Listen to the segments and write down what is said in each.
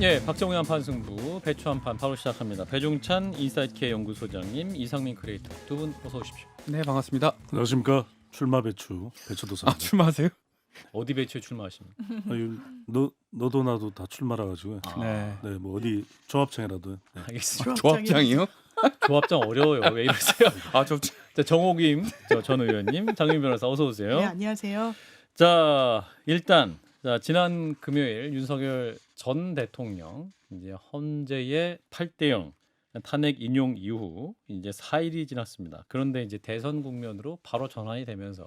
예, 박정우 한판 승부 배추 한판 바로 시작합니다. 배종찬 인사이트K 연구소장님, 이상민 크리에이터 두 분 어서 오십시오. 네, 반갑습니다. 안녕하십니까. 출마 배추도사입니다. 출마하세요? 어디 배추에 출마하십니까? 아유, 너도 나도 다 출마라 가지고. 네. 네, 뭐 어디 조합청이라도. 네. 알겠습니다. 조합장이요? 조합장 어려워요. 왜 이러세요? 저 자, 정옥임 전 의원님, 장윤 변호사 어서 오세요. 네, 안녕하세요. 자, 일단 지난 금요일 윤석열 전 대통령 이제 헌재의 8대0 탄핵 인용 이후 이제 4일이 지났습니다. 그런데 이제 대선 국면으로 바로 전환이 되면서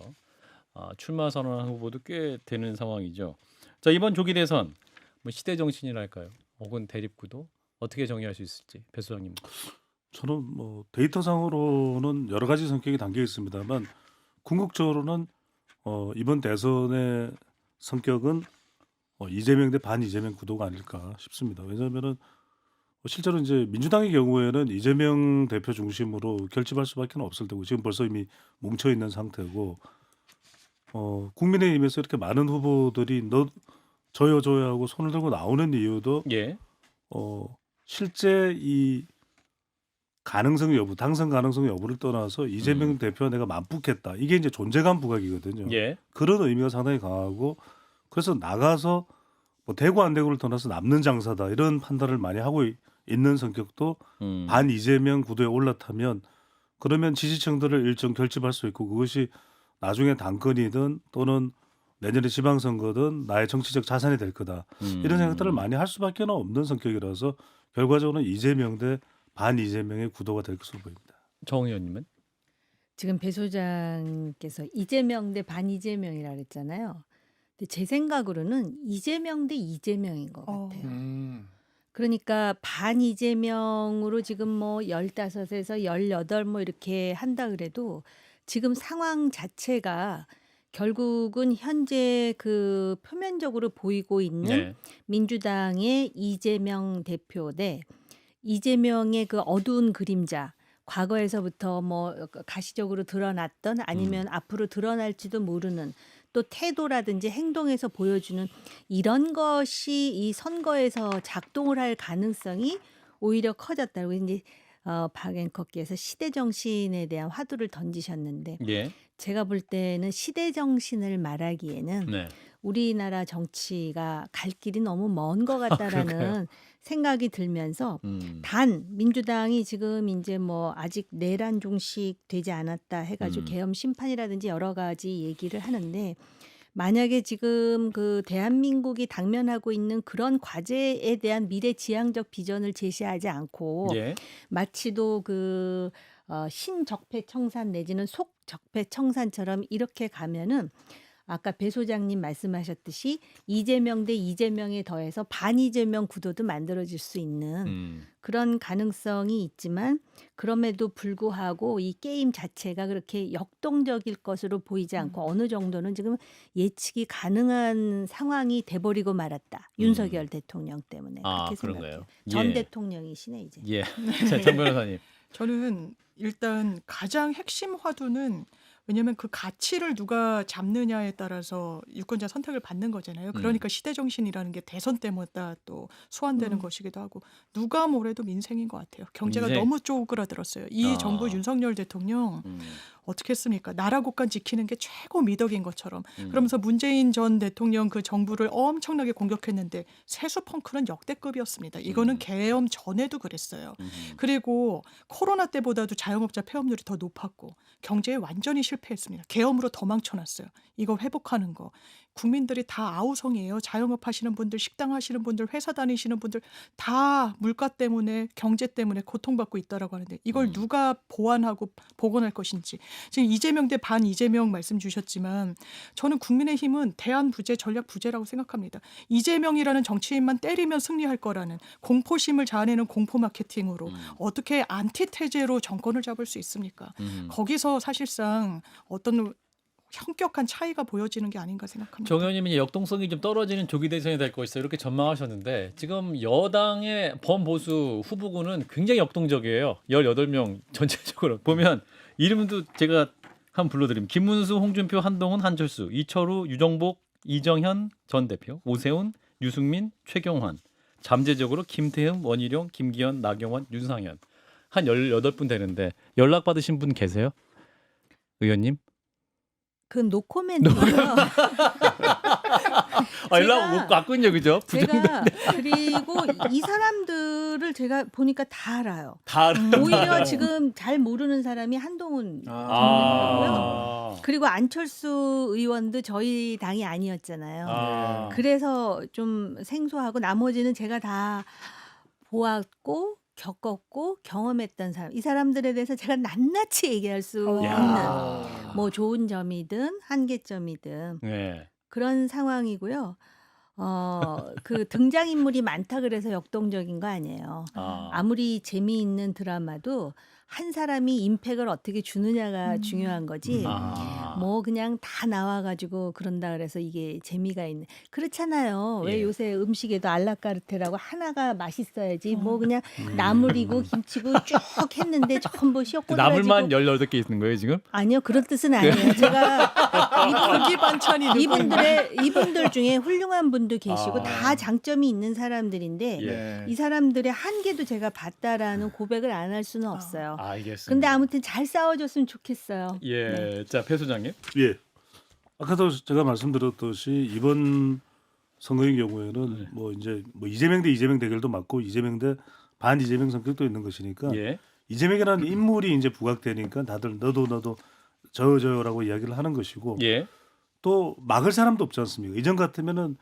출마 선언한 후보도 꽤 되는 상황이죠. 자, 이번 조기 대선 뭐 시대 정신이랄까요? 혹은 대립구도 어떻게 정의할 수 있을지 배 소장님. 저는 뭐 데이터상으로는 여러 가지 성격이 담겨 있습니다만 궁극적으로는 이번 대선의 성격은 이재명 대 반이재명 구도가 아닐까 싶습니다. 왜냐하면은 실제로 이제 민주당의 경우에는 이재명 대표 중심으로 결집할 수밖에 없을 테고 지금 벌써 이미 뭉쳐 있는 상태고 국민의힘에서 이렇게 많은 후보들이 저요 하고 손을 들고 나오는 이유도 예. 실제 이 가능성 여부, 당선 가능성 여부를 떠나서 이재명 대표와 내가 맞붙겠다. 이게 이제 존재감 부각이거든요. 예. 그런 의미가 상당히 강하고 그래서 나가서 뭐 되고 안 되고를 떠나서 남는 장사다 이런 판단을 많이 하고 있는 성격도 반 이재명 구도에 올라타면 그러면 지지층들을 일정 결집할 수 있고 그것이 나중에 당권이든 또는 내년에 지방선거든 나의 정치적 자산이 될 거다. 이런 생각들을 많이 할 수밖에 없는 성격이라서 결과적으로는 이재명 대 반 이재명의 구도가 될 것으로 보입니다. 정 의원님은? 지금 배 소장께서 이재명 대 반 이재명이라 그랬잖아요. 근데 제 생각으로는 이재명 대 이재명인 것 같아요. 그러니까 반 이재명으로 지금 뭐 15에서 18 뭐 이렇게 한다 그래도 지금 상황 자체가 결국은 현재 그 표면적으로 보이고 있는 네. 민주당의 이재명 대표 대 이재명의 그 어두운 그림자 과거에서부터 뭐 가시적으로 드러났던 아니면 앞으로 드러날지도 모르는 또 태도라든지 행동에서 보여주는 이런 것이 이 선거에서 작동을 할 가능성이 오히려 커졌다고 이제 박 앵커께서 시대 정신에 대한 화두를 던지셨는데 예. 제가 볼 때는 시대 정신을 말하기에는 네. 우리나라 정치가 갈 길이 너무 먼 것 같다라는 생각이 들면서 단 민주당이 지금 이제 뭐 아직 내란 종식 되지 않았다 해가지고 계엄 심판이라든지 여러 가지 얘기를 하는데 만약에 지금 그 대한민국이 당면하고 있는 그런 과제에 대한 미래지향적 비전을 제시하지 않고 예. 마치도 그 신적폐청산 내지는 속적폐청산처럼 이렇게 가면은 아까 배 소장님 말씀하셨듯이 이재명 대 이재명에 더해서 반이재명 구도도 만들어질 수 있는 그런 가능성이 있지만 그럼에도 불구하고 이 게임 자체가 그렇게 역동적일 것으로 보이지 않고 어느 정도는 지금 예측이 가능한 상황이 돼버리고 말았다. 윤석열 대통령 때문에 그렇게 그런가요? 생각해요. 전 예. 대통령이시네 이제. 예. 자, 장 변호사님. 저는 일단 가장 핵심 화두는 왜냐하면 그 가치를 누가 잡느냐에 따라서 유권자 선택을 받는 거잖아요. 그러니까 시대 정신이라는 게 대선 때마다 또 소환되는 것이기도 하고 누가 뭐래도 민생인 것 같아요. 경제가 민생. 너무 쪼그라들었어요. 이 정부 윤석열 대통령 어떻게 했습니까? 나라 국간 지키는 게 최고 미덕인 것처럼 그러면서 문재인 전 대통령 그 정부를 엄청나게 공격했는데 세수 펑크는 역대급이었습니다. 이거는 계엄 전에도 그랬어요. 그리고 코로나 때보다도 자영업자 폐업률이 더 높았고 경제에 완전히 실패했습니다. 계엄으로 더 망쳐놨어요. 이거 회복하는 거. 국민들이 다 아우성이에요. 자영업 하시는 분들, 식당 하시는 분들, 회사 다니시는 분들 다 물가 때문에 경제 때문에 고통받고 있다라고 하는데 이걸 누가 보완하고 복원할 것인지. 지금 이재명 대 반 이재명 말씀 주셨지만 저는 국민의힘은 대안부재, 전략부재라고 생각합니다. 이재명이라는 정치인만 때리면 승리할 거라는 공포심을 자아내는 공포 마케팅으로 어떻게 안티테제로 정권을 잡을 수 있습니까? 거기서 사실상 어떤 현격한 차이가 보여지는 게 아닌가 생각합니다. 정 의원님이 역동성이 좀 떨어지는 조기 대선이 될 것이다 이렇게 전망하셨는데 지금 여당의 범보수 후보군은 굉장히 역동적이에요. 18명 전체적으로 보면 이름도 제가 한번 불러드리면 김문수, 홍준표, 한동훈, 한철수, 이철우, 유정복, 이정현 전 대표, 오세훈, 유승민, 최경환 잠재적으로 김태흠, 원희룡, 김기현, 나경원, 윤상현 한 18분 되는데 연락 받으신 분 계세요? 의원님? 그 노코멘트고요. 연락 못 왔군요, 그죠? 제가 그리고 이 사람들을 제가 보니까 다 알아요. 다 오히려 지금 잘 모르는 사람이 한동훈 총리고요. 그리고 안철수 의원도 저희 당이 아니었잖아요. 그래서 좀 생소하고 나머지는 제가 다 보았고 겪었고 경험했던 사람. 이 사람들에 대해서 제가 낱낱이 얘기할 수 있는 뭐 좋은 점이든 한계점이든 네. 그런 상황이고요. 그 등장인물이 많다 그래서 역동적인 거 아니에요. 아무리 재미있는 드라마도 한 사람이 임팩을 어떻게 주느냐가 중요한 거지. 뭐 그냥 다 나와가지고 그런다 그래서 이게 재미가 있는. 그렇잖아요. 왜 예. 요새 음식에도 알라카르테라고 하나가 맛있어야지. 뭐 그냥 나물이고 김치고 쭉 했는데 전부 시어꼬 나물만 18개 있는 거예요, 지금? 아니요, 그런 뜻은 아니에요. 제가 고기 반찬이 이분들 중에 훌륭한 분도 계시고 다 장점이 있는 사람들인데 예. 이 사람들의 한계도 제가 봤다라는 고백을 안 할 수는 없어요. 알겠습니다. 근데 아무튼 잘 싸워줬으면 좋겠어요. 예. 네. 자, 배 소장님. 예. 아까도 제가 말씀드렸듯이 이번 선거인 경우에는 뭐 이제 뭐 이재명 대 이재명 대결도 맞고 이재명 대 반 이재명 성격도 있는 것이니까 예. 이재명이라는 인물이 이제 부각되니까 다들 너도 저요라고 이야기를 하는 것이고 예. 또 막을 사람도 없지 않습니까? 이전 같으면은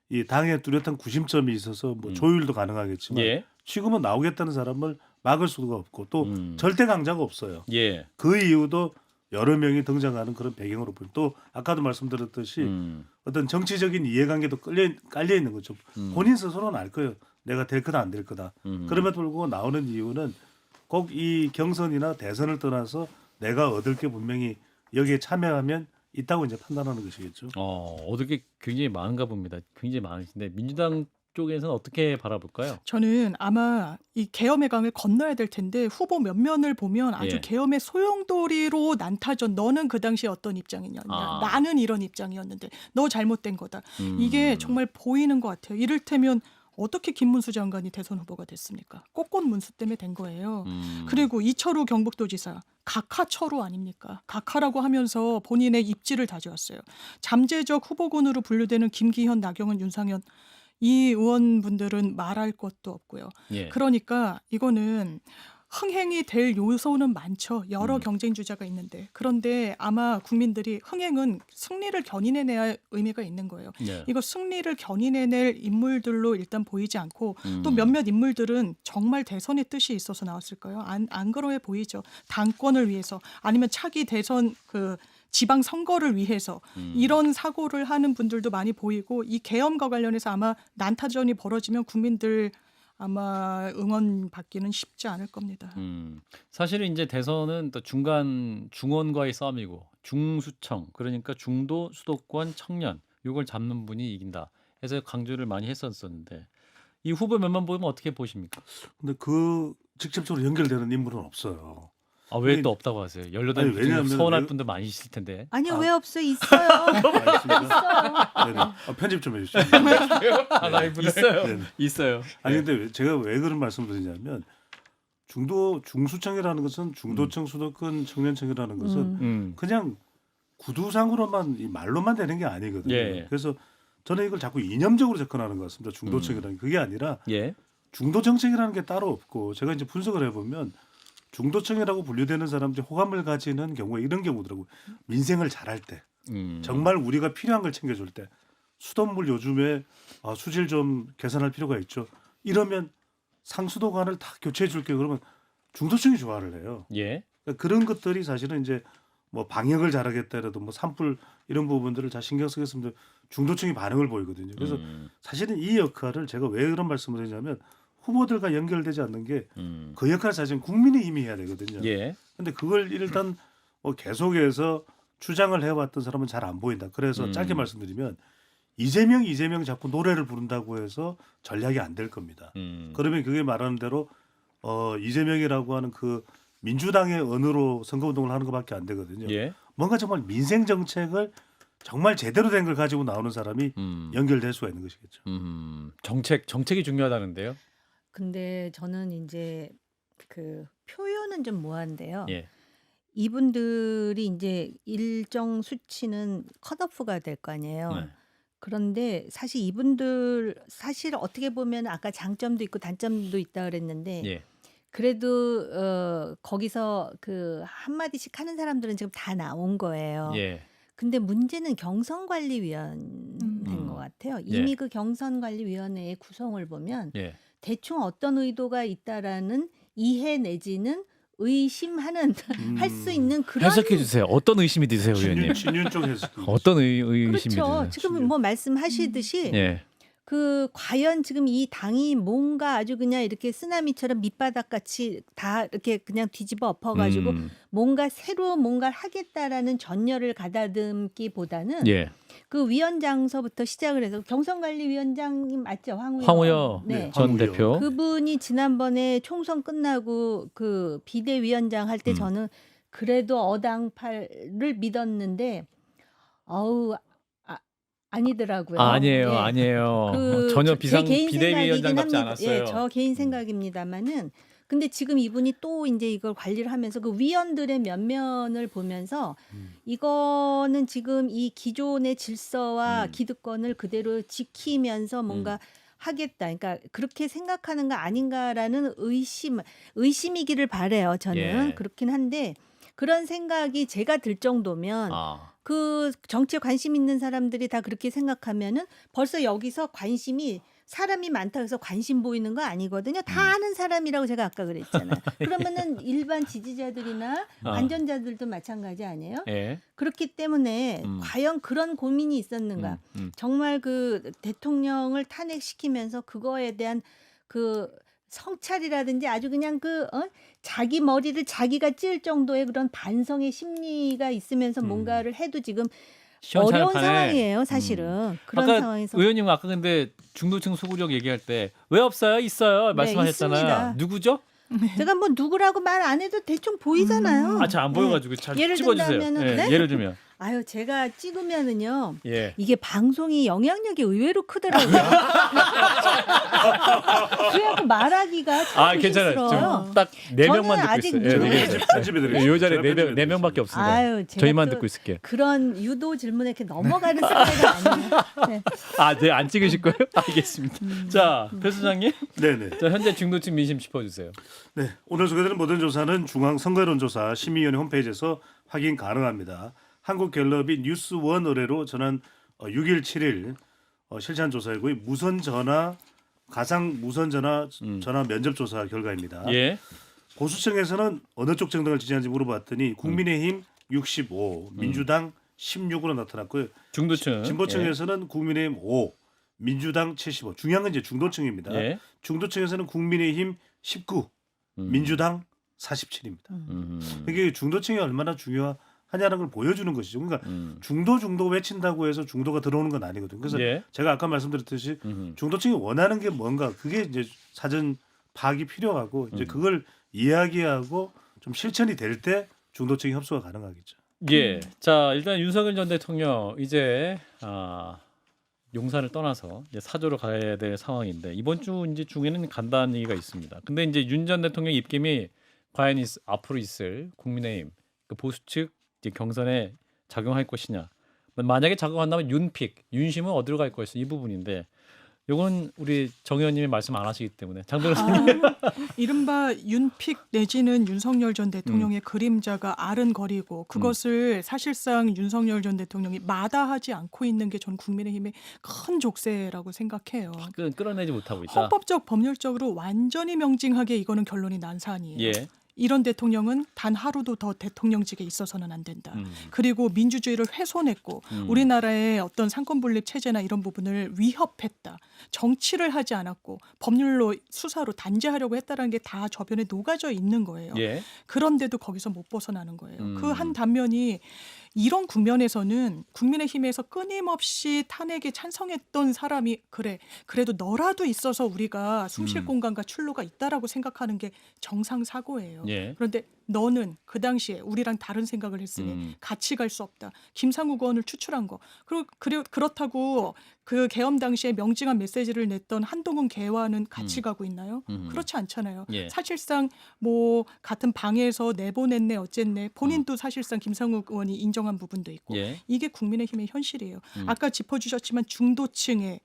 이 당에 뚜렷한 구심점이 있어서 뭐 조율도 가능하겠지만 예. 지금은 나오겠다는 사람을 막을 수가 없고 또 절대 강자가 없어요. 예. 그 이유도 여러 명이 등장하는 그런 배경으로 보니 또 아까도 말씀드렸듯이 어떤 정치적인 이해관계도 깔려 있는 거죠. 본인 스스로는 알 거예요. 내가 될 거다 안 될 거다. 그럼에도 불구하고 나오는 이유는 꼭 이 경선이나 대선을 떠나서 내가 얻을 게 분명히 여기에 참여하면 있다고 이제 판단하는 것이겠죠. 얻을 게 굉장히 많은가 봅니다. 굉장히 많으신데 민주당 쪽에서는 어떻게 바라볼까요? 저는 아마 이 계엄의 강을 건너야 될 텐데 후보 몇 면을 보면 아주 예. 계엄의 소용돌이로 난타전. 너는 그 당시에 어떤 입장이었냐. 나는 이런 입장이었는데 너 잘못된 거다. 이게 정말 보이는 것 같아요. 이를테면 어떻게 김문수 장관이 대선 후보가 됐습니까? 꽃꽃 문수 때문에 된 거예요. 그리고 이철우 경북도지사 각하철우 아닙니까? 각하라고 하면서 본인의 입지를 다져왔어요. 잠재적 후보군으로 분류되는 김기현, 나경원, 윤상현 이 의원분들은 말할 것도 없고요. 예. 그러니까 이거는 흥행이 될 요소는 많죠. 여러 경쟁 주자가 있는데. 그런데 아마 국민들이 흥행은 승리를 견인해내야 의미가 있는 거예요. 예. 이거 승리를 견인해낼 인물들로 일단 보이지 않고 또 몇몇 인물들은 정말 대선의 뜻이 있어서 나왔을까요? 안 그러해 보이죠. 당권을 위해서 아니면 차기 대선 그 지방 선거를 위해서 이런 사고를 하는 분들도 많이 보이고 이 계엄과 관련해서 아마 난타전이 벌어지면 국민들 아마 응원 받기는 쉽지 않을 겁니다. 사실은 이제 대선은 또 중원과의 싸움이고 중수청 그러니까 중도 수도권 청년 이걸 잡는 분이 이긴다 해서 강조를 많이 했었는데 이 후보 몇만 보면 어떻게 보십니까? 근데 그 직접적으로 연결되는 인물은 없어요. 왜 또 없다고 하세요? 18분 아니, 왜냐하면 서운할 분들 많이 있을 텐데. 아니요, 왜 없어요? 있어요. 네네. 편집 좀 해주시죠. 라이브는 있어요. 네네. 있어요. 아니 근데 제가 왜 그런 말씀을 드리냐면 중수청이라는 것은 중도청, 수도권, 청년청이라는 것은 그냥 구두상으로만 이 말로만 되는 게 아니거든요. 예. 그래서 저는 이걸 자꾸 이념적으로 접근하는 것 같습니다. 중도청이라는 게. 그게 아니라 예. 중도정책이라는 게 따로 없고 제가 이제 분석을 해보면 중도청이라고 분류되는 사람들이 호감을 가지는 경우에 이런 경우더라고요. 민생을 잘할 때 정말 우리가 필요한 걸 챙겨줄 때 수돗물 요즘에 수질 좀 개선할 필요가 있죠. 이러면 상수도관을 다 교체해 줄게 그러면 중도청이 좋아를 해요. 예. 그러니까 그런 것들이 사실은 이제 뭐 방역을 잘하겠다라도 뭐 산불 이런 부분들을 다 신경 쓰겠습니다. 중도청이 반응을 보이거든요. 그래서 사실은 이 역할을 제가 왜 그런 말씀을 드리냐면 후보들과 연결되지 않는 게 그 역할을 사실은 국민이 이미 해야 되거든요. 예. 근데 그걸 일단 뭐 계속해서 추장을 해왔던 사람은 잘 안 보인다. 그래서 짧게 말씀드리면 이재명 자꾸 노래를 부른다고 해서 전략이 안 될 겁니다. 그러면 그게 말하는 대로 이재명이라고 하는 그 민주당의 언어로 선거운동을 하는 것밖에 안 되거든요. 예. 뭔가 정말 민생 정책을 정말 제대로 된 걸 가지고 나오는 사람이 연결될 수가 있는 것이겠죠. 정책이 중요하다는데요. 근데 저는 이제 그 표현은 좀 모호한데요. 예. 이분들이 이제 일정 수치는 컷오프가 될 거 아니에요. 네. 그런데 사실 이분들 사실 어떻게 보면 아까 장점도 있고 단점도 있다 그랬는데 예. 그래도 거기서 그 한마디씩 하는 사람들은 지금 다 나온 거예요. 예. 근데 문제는 경선관리위원회인 것 같아요. 이미 예. 그 경선관리위원회의 구성을 보면 예. 대충 어떤 의도가 있다라는 이해 내지는 의심하는 할 수 있는 그런 해석해 주세요. 어떤 의심이 드세요, 의원님? 친윤 쪽 해석. 어떤 의심이 그렇죠. 드세요? 지금 뭐 말씀하시듯이 예. 그 과연 지금 이 당이 뭔가 아주 그냥 이렇게 쓰나미처럼 밑바닥 같이 다 이렇게 그냥 뒤집어 엎어가지고 뭔가 새로 뭔가를 하겠다라는 전열을 가다듬기보다는 예. 그 위원장서부터 시작을 해서 경선관리위원장님 맞죠? 황우여 네. 전 황우여. 대표. 그분이 지난번에 총선 끝나고 그 비대위원장 할 때 저는 그래도 어당팔을 믿었는데 어우 아니더라고요. 아니에요, 예. 아니에요. 그 전혀 제 개인 비대위원장 같지 생각이긴 합니다. 않았어요. 예, 저 개인 생각입니다만은 근데 지금 이분이 또 이제 이걸 관리를 하면서 그 위원들의 면면을 보면서 이거는 지금 이 기존의 질서와 기득권을 그대로 지키면서 뭔가 하겠다. 그러니까 그렇게 생각하는 거 아닌가라는 의심이기를 바래요. 저는 예. 그렇긴 한데 그런 생각이 제가 들 정도면 그 정치에 관심 있는 사람들이 다 그렇게 생각하면은 벌써 여기서 관심이 사람이 많다고 해서 관심 보이는 거 아니거든요. 다 아는 사람이라고 제가 아까 그랬잖아요. 그러면은 일반 지지자들이나 관전자들도 마찬가지 아니에요? 예. 그렇기 때문에 과연 그런 고민이 있었는가? 정말 그 대통령을 탄핵시키면서 그거에 대한 그 성찰이라든지 아주 그냥 자기 머리를 자기가 찌을 정도의 그런 반성의 심리가 있으면서 뭔가를 해도 지금 시원찮은 어려운 판에. 상황이에요, 사실은. 그런 아까 상황에서 의원님 아까 근데 중도층 소구적 얘기할 때 왜 없어요? 있어요. 말씀하셨잖아요. 있습니다. 누구죠? 제가 뭐 누구라고 말 안 해도 대충 보이잖아요. 아, 잘 안 보여가지고 잘 예를 찍어주세요. 든다면은, 예, 네? 예를 들면. 아유, 제가 찍으면은요. 예. 이게 방송이 영향력이 의외로 크더라고요. 그래갖고 말하기가 참 아, 괜찮아요. 조심스러워요. 지금 딱 네 저는 명만 듣고 아직 있어요. 누구- 네 개. 편집해드리겠습니다. 요 자리에 제가 네 편집해드리겠습니다. 명밖에 없습니다. 아유, 제가 저희만 또 듣고 있을게요. 그런 유도 질문에 이렇게 넘어가는 스타일이 아니에요. 네. 아, 네, 안 찍으실 거예요? 알겠습니다. 자, 배 소장님. 네네. 자, 현재 중도층 민심 짚어주세요. 네, 오늘 소개되는 모든 조사는 중앙선거여론조사 심의위원회 홈페이지에서 확인 가능합니다. 한국갤럽이 뉴스원 의뢰로 지난 6일 7일 실시한 조사이고요. 무선 전화 가상 무선 전화 전화 면접 조사 결과입니다. 예. 보수층에서는 어느 쪽 정당을 지지하는지 물어봤더니 국민의힘 65, 민주당 16으로 나타났고요. 중도층. 진보층에서는 국민의힘 5, 민주당 75. 중요한 건 이제 중도층입니다. 예. 중도층에서는 국민의힘 19, 민주당 47입니다. 이게 중도층이 얼마나 중요하냐는 걸 보여주는 것이죠. 그러니까 중도 외친다고 해서 중도가 들어오는 건 아니거든요. 그래서 예. 제가 아까 말씀드렸듯이 중도층이 원하는 게 뭔가 그게 이제 사전 파악이 필요하고 이제 그걸 이야기하고 좀 실천이 될 때 중도층이 협소가 가능하겠죠. 예. 자, 일단 윤석열 전 대통령 이제 용산을 떠나서 이제 사저로 가야 될 상황인데 이번 주 이제 중에는 간다는 얘기가 있습니다. 근데 이제 윤 전 대통령 입김이 과연 앞으로 있을 국민의힘 그 보수 측 이제 경선에 작용할 것이냐. 만약에 작용한다면 윤픽, 윤심은 어디로 갈 것이냐 이 부분인데 요건 우리 정 의원님이 말씀 안 하시기 때문에 장 변호사님. 이른바 윤픽 내지는 윤석열 전 대통령의 그림자가 아른거리고 그것을 사실상 윤석열 전 대통령이 마다하지 않고 있는 게 전 국민의힘의 큰 족쇄라고 생각해요. 끌어내지 못하고 있다. 헌법적 법률적으로 완전히 명징하게 이거는 결론이 난 사안이에요. 예. 이런 대통령은 단 하루도 더 대통령직에 있어서는 안 된다. 그리고 민주주의를 훼손했고 우리나라의 어떤 상권분립 체제나 이런 부분을 위협했다. 정치를 하지 않았고 법률로 수사로 단죄하려고 했다는 게 다 저변에 녹아져 있는 거예요. 예. 그런데도 거기서 못 벗어나는 거예요. 그 한 단면이 이런 국면에서는 국민의힘에서 끊임없이 탄핵에 찬성했던 사람이 그래도 너라도 있어서 우리가 숨 쉴 공간과 출路가 있다라고 생각하는 게 정상사고예요. 예. 그런데 너는 그 당시에 우리랑 다른 생각을 했으니 같이 갈 수 없다. 김상욱 의원을 추출한 거. 그렇다고 그 계엄 당시에 명징한 메시지를 냈던 한동훈 개와는 같이 가고 있나요? 그렇지 않잖아요. 예. 사실상 뭐 같은 방에서 내보냈네 어쨌네 본인도 사실상 김상욱 의원이 인정한 부분도 있고 예. 이게 국민의힘의 현실이에요. 아까 짚어주셨지만 중도층에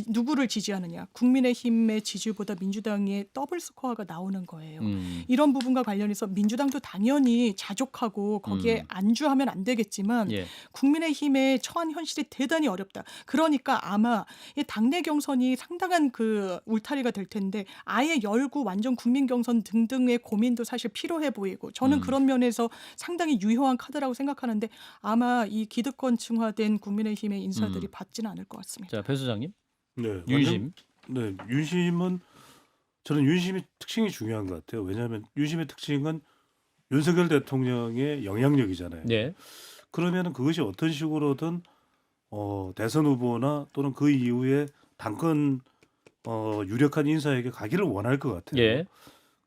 누구를 지지하느냐. 국민의힘의 지지보다 민주당의 더블 스코어가 나오는 거예요. 이런 부분과 관련해서 민주당도 당연히 자족하고 거기에 안주하면 안 되겠지만 예. 국민의힘의 처한 현실이 대단히 어렵다. 그러니까 아마 이 당내 경선이 상당한 그 울타리가 될 텐데 아예 열고 완전 국민 경선 등등의 고민도 사실 필요해 보이고 저는 그런 면에서 상당히 유효한 카드라고 생각하는데 아마 이 기득권층화된 국민의힘의 인사들이 받지는 않을 것 같습니다. 자, 배 소장님. 네, 윤심. 네, 윤심은 저는 윤심의 특징이 중요한 것 같아요. 왜냐하면 윤심의 특징은 윤석열 대통령의 영향력이잖아요. 예. 그러면 그것이 어떤 식으로든 대선 후보나 또는 그 이후에 당권 유력한 인사에게 가기를 원할 것 같아요. 예.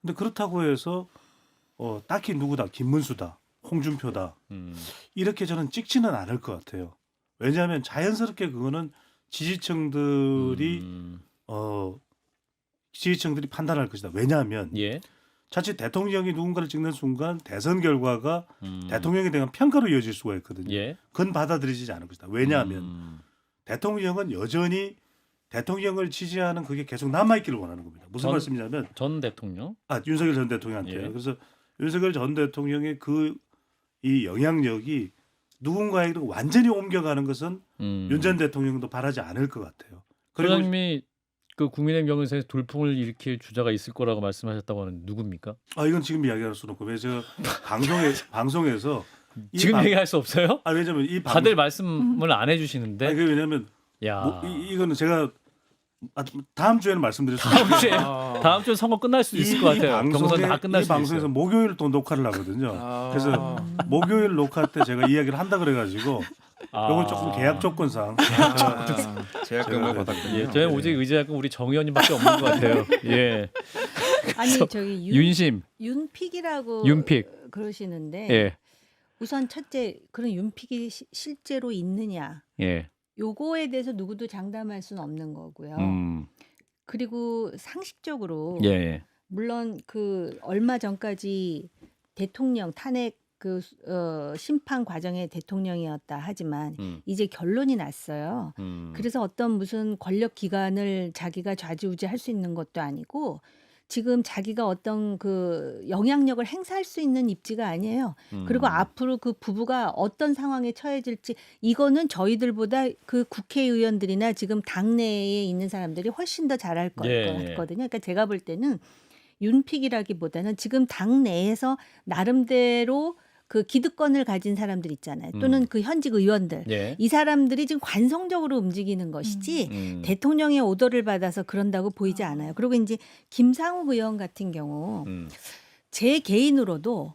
근데 그렇다고 해서 딱히 누구다, 김문수다, 홍준표다 이렇게 저는 찍지는 않을 것 같아요. 왜냐하면 자연스럽게 그거는 지지층들이 판단할 것이다. 왜냐하면 예. 자칫 대통령이 누군가를 찍는 순간 대선 결과가 대통령에 대한 평가로 이어질 수가 있거든요. 예. 그건 받아들이지 않을 것이다. 왜냐하면 대통령은 여전히 대통령을 지지하는 그게 계속 남아있기를 원하는 겁니다. 무슨 말씀이냐면 전 대통령. 윤석열 전 대통령한테요. 예. 그래서 윤석열 전 대통령의 이 영향력이 누군가에게 완전히 옮겨가는 것은 윤 전 대통령도 바라지 않을 것 같아요. 그리고 소장님이 그 국민의힘 경선에서 돌풍을 일으킬 주자가 있을 거라고 말씀하셨다고 하는 누굽니까? 이건 지금 이야기할 수는 없고 왜 제가 방송에서 지금 얘기할 수 없어요? 왜냐면 이 다들 말씀을 안 해주시는데. 그게 왜냐면 야. 이거는 제가 다음 주에는 말씀드릴 수 다음 주에 다음 주에 선거 끝날 수도 있을 것 같아요. 경선 다 끝날 이 수도 방송에서 있어요. 목요일 또 녹화를 하거든요. 그래서 목요일 녹화 때 제가 이야기를 한다 그래가지고 이건 조금 계약 조건상 제약금을 받았군요. 예, 저는 오직 의지할 건 우리 정 의원님밖에 없는 것 같아요. 예. 아니 저기 윤심, 윤픽이라고 윤픽. 그러시는데 예, 우선 첫째 그런 윤픽이 실제로 있느냐 예. 요거에 대해서 누구도 장담할 수는 없는 거고요. 그리고 상식적으로 예, 예. 물론 그 얼마 전까지 대통령 탄핵 그 심판 과정의 대통령이었다 하지만 이제 결론이 났어요. 그래서 어떤 무슨 권력 기관을 자기가 좌지우지할 수 있는 것도 아니고 지금 자기가 어떤 그 영향력을 행사할 수 있는 입지가 아니에요. 그리고 앞으로 그 부부가 어떤 상황에 처해질지 이거는 저희들보다 그 국회의원들이나 지금 당내에 있는 사람들이 훨씬 더 잘할 것 같거든요. 그러니까 제가 볼 때는 윤픽이라기보다는 지금 당내에서 나름대로 그 기득권을 가진 사람들 있잖아요. 또는 그 현직 의원들. 예. 이 사람들이 지금 관성적으로 움직이는 것이지 대통령의 오더를 받아서 그런다고 보이지 않아요. 그리고 이제 김상욱 의원 같은 경우 제 개인으로도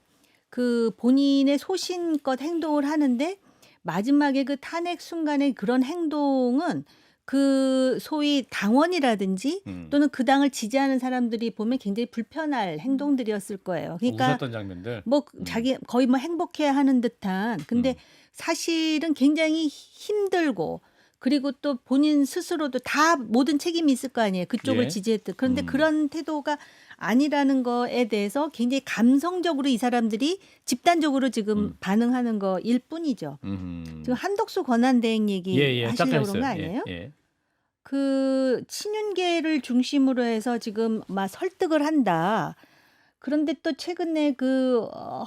그 본인의 소신껏 행동을 하는데 마지막에 그 탄핵 순간에 그런 행동은 그 소위 당원이라든지 또는 그 당을 지지하는 사람들이 보면 굉장히 불편할 행동들이었을 거예요. 그러니까 웃었던 장면들. 뭐 자기 거의 뭐 행복해하는 듯한 근데 사실은 굉장히 힘들고 그리고 또 본인 스스로도 다 모든 책임이 있을 거 아니에요. 그쪽을 예. 지지했듯. 그런데 그런 태도가 아니라는 거에 대해서 굉장히 감성적으로 이 사람들이 집단적으로 지금 반응하는 거일 뿐이죠. 지금 한덕수 권한대행 얘기 하시려고 그런 거 아니에요? 그 친윤계를 중심으로 해서 지금 막 설득을 한다. 그런데 또 최근에 그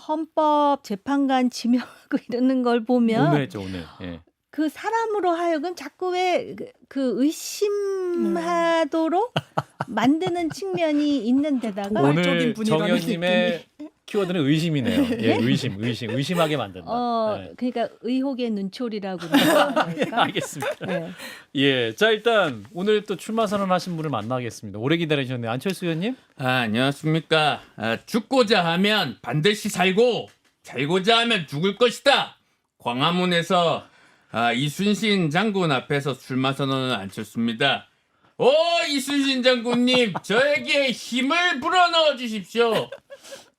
헌법 재판관 지명하고 이러는 걸 보면 오늘 했죠, 오늘. 예. 그 사람으로 하여금 자꾸 왜 그 의심하도록 만드는 측면이 있는 데다가 오늘 적인 분이라는 정 의원님의 키워드는 의심이네요. 예, 의심하게 만든다. 네. 그러니까 의혹의 눈초리라고 할까? 알겠습니다. 네. 예, 자 일단 오늘 또 출마 선언하신 분을 만나겠습니다. 오래 기다리셨네요, 안철수 의원님. 안녕하십니까. 죽고자 하면 반드시 살고 살고자 하면 죽을 것이다. 광화문에서 이순신 장군 앞에서 출마 선언은 안철수입니다. 이순신 장군님 저에게 힘을 불어넣어 주십시오.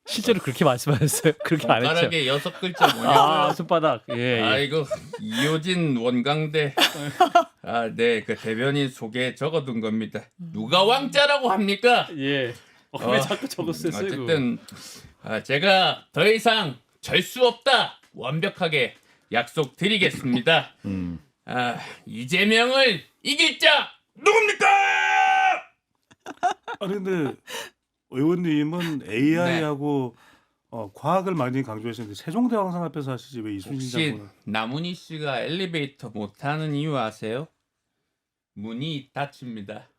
실제로 그렇게 말씀하셨어요? 그렇게 안 했죠? 손가락에 6글자 뭐냐고요? 아, 손바닥. 예. 아이고 이효진 원광대 네, 그 대변인 속에 적어둔 겁니다. 누가 왕자라고 합니까? 예. 왜 자꾸 적었어요? 어쨌든 제가 더 이상 절 수 없다 완벽하게 약속드리겠습니다. 이재명을 이길 자 누굽니까? 아니 근데 의원님은 AI하고 과학을 많이 강조하시는데 세종대왕상 앞에서 하시지 왜 이순신 혹시 장군은? 남은희 씨가 엘리베이터 못하는 이유 아세요? 문이 닫힙니다.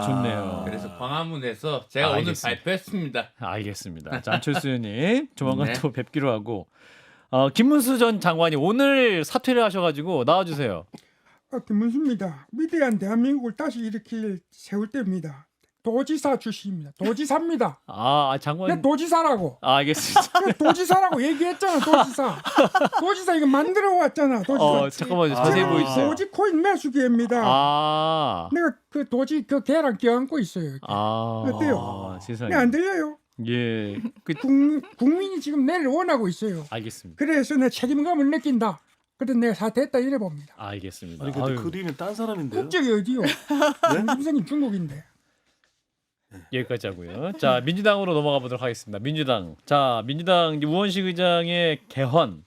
좋네요. 그래서 광화문에서 제가 오늘 알겠습니다. 발표했습니다. 알겠습니다. 자, 안철수 의원님 조만간 네. 또 뵙기로 하고 김문수 전 장관이 오늘 사퇴를 하셔가지고 나와주세요. 김문수입니다. 위대한 대한민국을 다시 일으킬 세울 때입니다. 도지사 출신입니다. 도지사입니다. 아, 장관. 내 도지사라고. 알겠습니다. 내가 도지사라고 얘기했잖아. 도지사. 도지사 이거 만들어 왔잖아. 도지사. 잠깐만요. 자세히 아. 보여주세요. 도지코인 매수기입니다. 아, 내가 그 도지 그 개랑 껴안고 있어요. 이렇게. 어때요? 세상에. 네, 안 들려요? 예, 국민이 지금 내를 원하고 있어요. 알겠습니다. 그래서 내 책임감을 느낀다. 그래서 내가 사퇴했다 이래 봅니다. 알겠습니다. 아니 근데 아유, 그림이 딴 사람인데요? 국적이 어디요? 김선님 중국인데. 여기까지 하고요. 자, 민주당으로 넘어가 보도록 하겠습니다. 민주당. 자, 민주당 이제 우원식 의장의 개헌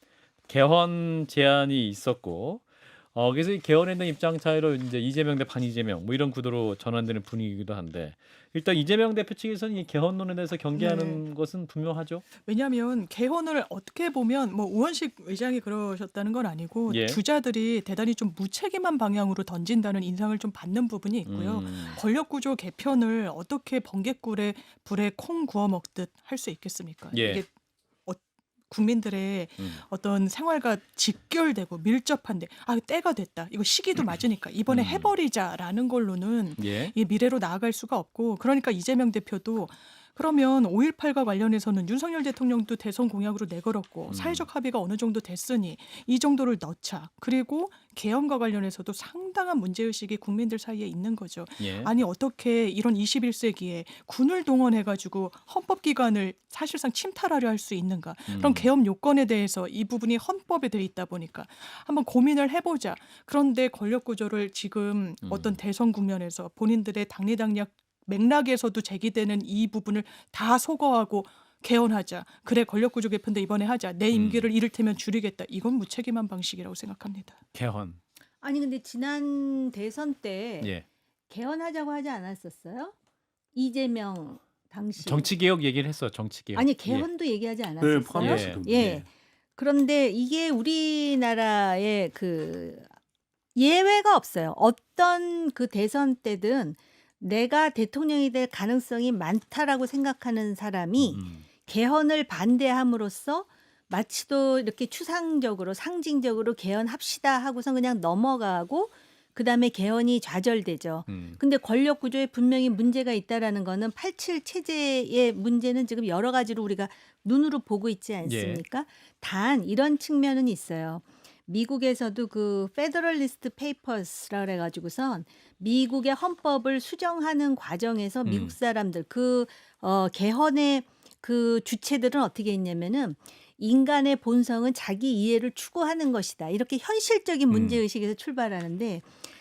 제안이 있었고, 그래서 이 개헌에 대한 입장 차이로 이제 이재명 대 반이재명 뭐 이런 구도로 전환되는 분위기이기도 한데, 일단 이재명 대표 측에서는 이 개헌론에 대해서 경계하는 것은 분명하죠. 왜냐하면 개헌을 어떻게 보면 뭐 우원식 의장이 그러셨다는 건 아니고 예. 주자들이 대단히 좀 무책임한 방향으로 던진다는 인상을 좀 받는 부분이 있고요. 권력구조 개편을 어떻게 번개불에 콩 구워 먹듯 할 수 있겠습니까? 예. 이게 국민들의 어떤 생활과 직결되고 밀접한데 때가 됐다. 이거 시기도 맞으니까 이번에 해버리자라는 걸로는 예. 이 미래로 나아갈 수가 없고 그러니까 이재명 대표도 그러면 5.18과 관련해서는 윤석열 대통령도 대선 공약으로 내걸었고 사회적 합의가 어느 정도 됐으니 이 정도를 넣자. 그리고 개헌과 관련해서도 상당한 문제의식이 국민들 사이에 있는 거죠. 예. 아니 어떻게 이런 21세기에 군을 동원해가지고 헌법기관을 사실상 침탈하려 할 수 있는가. 그럼 개헌 요건에 대해서 이 부분이 헌법에 돼 있다 보니까 한번 고민을 해보자. 그런데 권력구조를 지금 어떤 대선 국면에서 본인들의 당리당략 맥락에서도 제기되는 이 부분을 다 소거하고 개헌하자. 그래 권력구조 개편도 이번에 하자. 내 임기를 이를테면 줄이겠다. 이건 무책임한 방식이라고 생각합니다. 개헌. 아니 근데 지난 대선 때 예. 개헌하자고 하지 않았었어요? 이재명 당시 정치 개혁 얘기를 했어. 정치 개혁. 아니 개헌도 얘기하지 네, 않았었어요? 포함했을 겁니다. 예. 그런데 이게 우리나라의 그 예외가 없어요. 어떤 그 대선 때든 내가 대통령이 될 가능성이 많다라고 생각하는 사람이 개헌을 반대함으로써 마치도 이렇게 추상적으로 상징적으로 개헌합시다 하고서 그냥 넘어가고 그다음에 개헌이 좌절되죠. 근데 권력 구조에 분명히 문제가 있다라는 거는 87 체제의 문제는 지금 여러 가지로 우리가 눈으로 보고 있지 않습니까? 단 이런 측면은 있어요. 미국에서도 그 페더럴리스트 페이퍼스라 그래 가지고선 미국의 헌법을 수정하는 과정에서 미국 사람들 그 개헌의 그 주체들은 어떻게 했냐면은 인간의 본성은 자기 이해를 추구하는 것이다. 이렇게 현실적인 문제 의식에서 출발하는데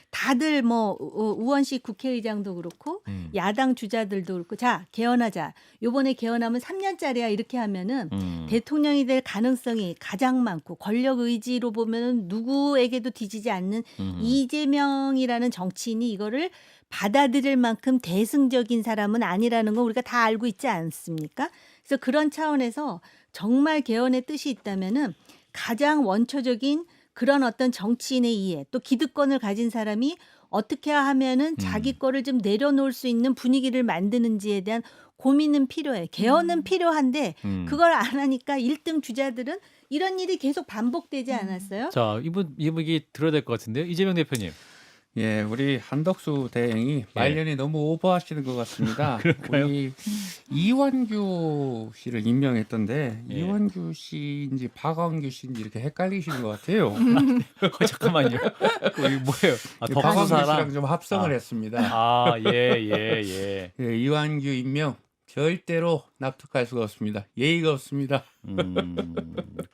다들 뭐 우원식 국회의장도 그렇고 야당 주자들도 그렇고 자 개헌하자. 요번에 개헌하면 3년짜리야 이렇게 하면은 대통령이 될 가능성이 가장 많고 권력 의지로 보면은 누구에게도 뒤지지 않는 이재명이라는 정치인이 이거를 받아들일 만큼 대승적인 사람은 아니라는 거 우리가 다 알고 있지 않습니까? 그래서 그런 차원에서 정말 개헌의 뜻이 있다면은 가장 원초적인 그런 어떤 정치인의 이해 또 기득권을 가진 사람이 어떻게 하면은 자기 거를 좀 내려놓을 수 있는 분위기를 만드는지에 대한 고민은 필요해. 개헌은 필요한데 그걸 안 하니까 1등 주자들은 이런 일이 계속 반복되지 않았어요? 자, 이분 얘기 들어야 될 것 같은데요. 이재명 대표님. 예, 우리 한덕수 대행이 말년이 너무 오버하시는 것 같습니다. 그럴까요? 우리 이완규 씨를 임명했던데 예. 이완규 씨인지 박완규 씨인지 이렇게 헷갈리시는 것 같아요. 잠깐만요. 이거 뭐예요? 덕수 박완규 사랑. 씨랑 좀 합성을 했습니다. 예. 예, 이완규 임명 절대로 납득할 수가 없습니다. 예의가 없습니다.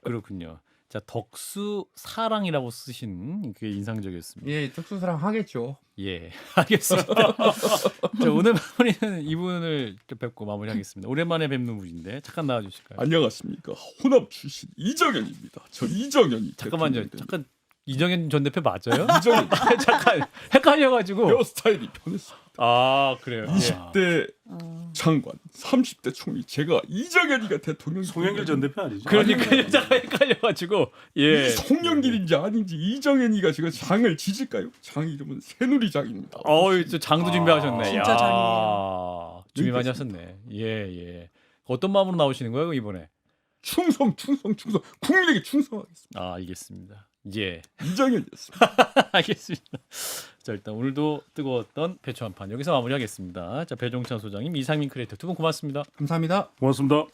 그렇군요. 자, 덕수 사랑이라고 쓰신 그게 인상적이었습니다. 예, 특수사랑 하겠죠. 예, 알겠습니다. 자, 오늘 마무리는 이분을 뵙고 마무리하겠습니다. 오랜만에 뵙는 분인데 잠깐 나와주실까요? 안녕하십니까. 호남 출신 이정현입니다. 저 이정현이 잠깐만요. 대통령이 잠깐 이정현 전 대표 맞아요? 이정현 잠깐 헷갈려가지고. 헤어스타일이 변했습니다. 아 그래요. 20대 장관, 30대 총리, 제가 이정현이가 대통령이 송영길 전 대표 아니죠? 그러니까 잠깐 헷갈려가지고 예. 송영길인지 아닌지 이정현이가 지금 장을 지질까요? 장 이름은 새누리장입니다. 어이 저 장도 준비하셨네. 진짜 야, 장이에요. 준비 많이 하셨네. 예 예. 어떤 마음으로 나오시는 거예요 이번에? 충성, 국민에게 충성하겠습니다. 아 알겠습니다. 예. 이정현이었습니다. 알겠습니다. 자 일단 오늘도 뜨거웠던 배추 한판 여기서 마무리하겠습니다. 자 배종찬 소장님, 이상민 크리에이터 두 분 고맙습니다. 감사합니다. 고맙습니다.